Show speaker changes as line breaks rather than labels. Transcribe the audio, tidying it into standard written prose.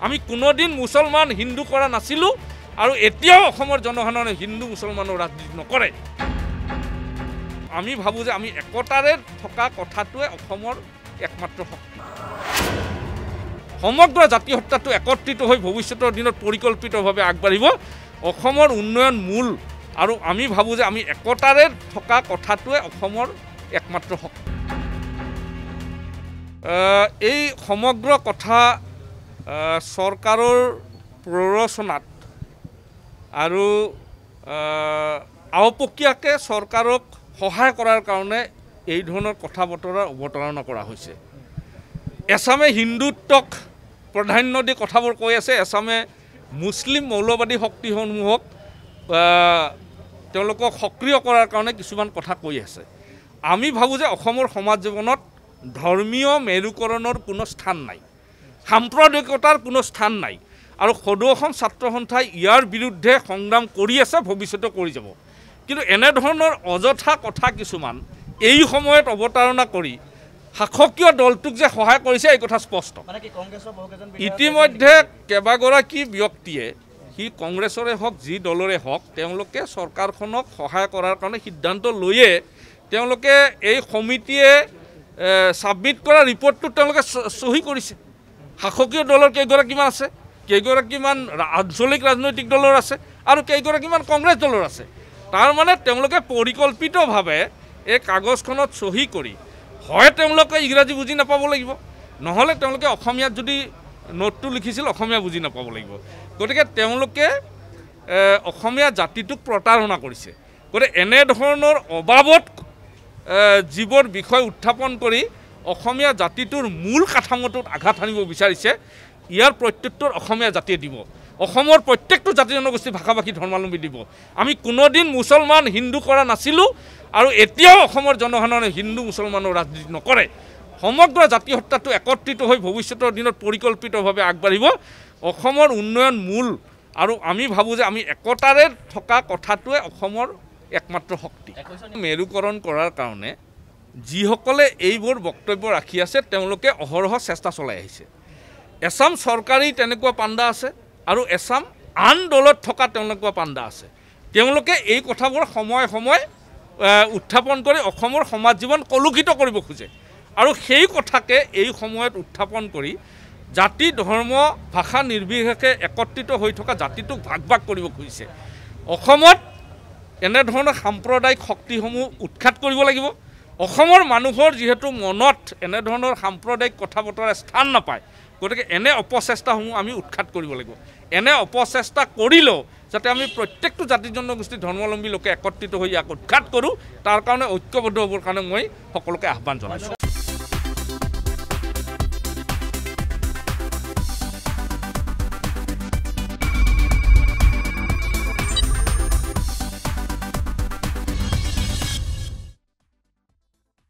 আমি কোনোদিন মুছলমান হিন্দু কৰা নাছিলোঁ আৰু এতিয়াও অসমৰ জনসাধাৰণে হিন্দু মুছলমানৰ ৰাজনীতি নকৰে। আমি ভাবোঁ যে আমি একতাৰে থকা কথাটোৱে অসমৰ একমাত্ৰ শক্তি। সমগ্ৰ জাতি হত্যাটো একত্ৰিত হৈ ভৱিষ্যতৰ দিনত পৰিকল্পিতভাৱে আগবাঢ়িব অসমৰ উন্নয়ন মূল আৰু আমি ভাবোঁ যে আমি একতাৰে থকা কথাটোৱে অসমৰ একমাত্ৰ শক্তি। এই সমগ্ৰ কথা চৰকাৰৰ প্ৰৰোচনাত আৰু আওপকীয়াকৈ চৰকাৰক সহায় কৰাৰ কাৰণে এই ধৰণৰ কথা বতৰা অৱতাৰণা কৰা হৈছে। এছামে হিন্দুত্বক প্ৰাধান্য দি কথাবোৰ কৈ আছে, এছামে মুছলিম মৌলবাদী শক্তিসমূহক তেওঁলোকক সক্ৰিয় কৰাৰ কাৰণে কিছুমান কথা কৈ আছে। আমি ভাবোঁ যে অসমৰ সমাজ জীৱনত ধৰ্মীয় মেৰুকৰণৰ কোনো স্থান নাই, সাম্প্ৰদায়িকতাৰ কোনো স্থান নাই আৰু সদৌ অসম ছাত্ৰ সন্থাই ইয়াৰ বিৰুদ্ধে সংগ্ৰাম কৰি আছে, ভৱিষ্যতে কৰি যাব। কিন্তু এনেধৰণৰ অযথা কথা কিছুমান এই সময়ত অৱতাৰণা কৰি শাসকীয় দলটোক যে সহায় কৰিছে এই কথা স্পষ্ট। ইতিমধ্যে কেইবাগৰাকী ব্যক্তিয়ে সি কংগ্ৰেছৰে হওক যি দলৰে হওক তেওঁলোকে চৰকাৰখনক সহায় কৰাৰ কাৰণে সিদ্ধান্ত লৈয়ে তেওঁলোকে এই সমিতিয়ে ছাবমিট কৰা ৰিপৰ্টটো তেওঁলোকে চহী কৰিছে। শাসকীয় দলৰ কেইগৰাকীমান আছে, কেইগৰাকীমান আঞ্চলিক ৰাজনৈতিক দলৰ আছে আৰু কেইগৰাকীমান কংগ্ৰেছ দলৰ আছে। তাৰমানে তেওঁলোকে পৰিকল্পিতভাৱে এই কাগজখনত চহী কৰি হয় তেওঁলোকে ইংৰাজী বুজি নাপাব লাগিব, নহ'লে তেওঁলোকে অসমীয়াত যদি নোটটো লিখিছিল অসমীয়া বুজি নাপাব লাগিব। গতিকে তেওঁলোকে অসমীয়া জাতিটোক প্ৰতাৰণা কৰিছে। গতিকে এনেধৰণৰ অবাবত যিবোৰ বিষয় উত্থাপন কৰি অসমীয়া জাতিটোৰ মূল কাঠামোটোত আঘাত সানিব বিচাৰিছে, ইয়াৰ প্ৰত্যুত্তৰ অসমীয়া জাতিয়ে দিব। অসমৰ প্ৰত্যেকটো জাতি জনগোষ্ঠী ভাষা ভাষী ধৰ্মাৱলম্বী দিব। আমি কোনোদিন মুছলমান হিন্দু কৰা নাছিলোঁ আৰু এতিয়াও অসমৰ জনসাধাৰণে হিন্দু মুছলমানৰ ৰাজনীতি নকৰে। সমগ্ৰ জাতি হত্যাটো একত্ৰিত হৈ ভৱিষ্যতৰ দিনত পৰিকল্পিতভাৱে আগবাঢ়িব অসমৰ উন্নয়ন মূল আৰু আমি ভাবোঁ যে আমি একতাৰে থকা কথাটোৱে অসমৰ একমাত্ৰ শক্তি। মেৰুকৰণ কৰাৰ কাৰণে যিসকলে এইবোৰ বক্তব্য ৰাখি আছে তেওঁলোকে অহৰহ চেষ্টা চলাই আহিছে। এছাম চৰকাৰী তেনেকুৱা পাণ্ডা আছে আৰু এছাম আন দলত থকা তেনেকুৱা পাণ্ডা আছে। তেওঁলোকে এই কথাবোৰ সময়ে সময়ে উত্থাপন কৰি অসমৰ সমাজ জীৱন কলুষিত কৰিব খোজে আৰু সেই কথাকে এই সময়ত উত্থাপন কৰি জাতি ধৰ্ম ভাষা নিৰ্বিশেষে একত্ৰিত হৈ থকা জাতিটোক ভাগ ভাগ কৰিব খুজিছে। অসমত এনেধৰণৰ সাম্প্ৰদায়িক শক্তিসমূহ উৎখাত কৰিব লাগিব। অসমৰ মানুহৰ যিহেতু মনত এনেধৰণৰ সাম্প্ৰদায়িক কথা বতৰা স্থান নাপায়, গতিকে এনে অপচেষ্টাসমূহ আমি উৎখাত কৰিব লাগিব। এনে অপচেষ্টা কৰিলেও যাতে আমি প্ৰত্যেকটো জাতি জনগোষ্ঠী ধৰ্মাৱলম্বী লোকে একত্ৰিত হৈ ইয়াক উৎখাত কৰোঁ, তাৰ কাৰণে ঐক্যবদ্ধ হ'বৰ কাৰণে মই সকলোকে আহ্বান জনাইছোঁ।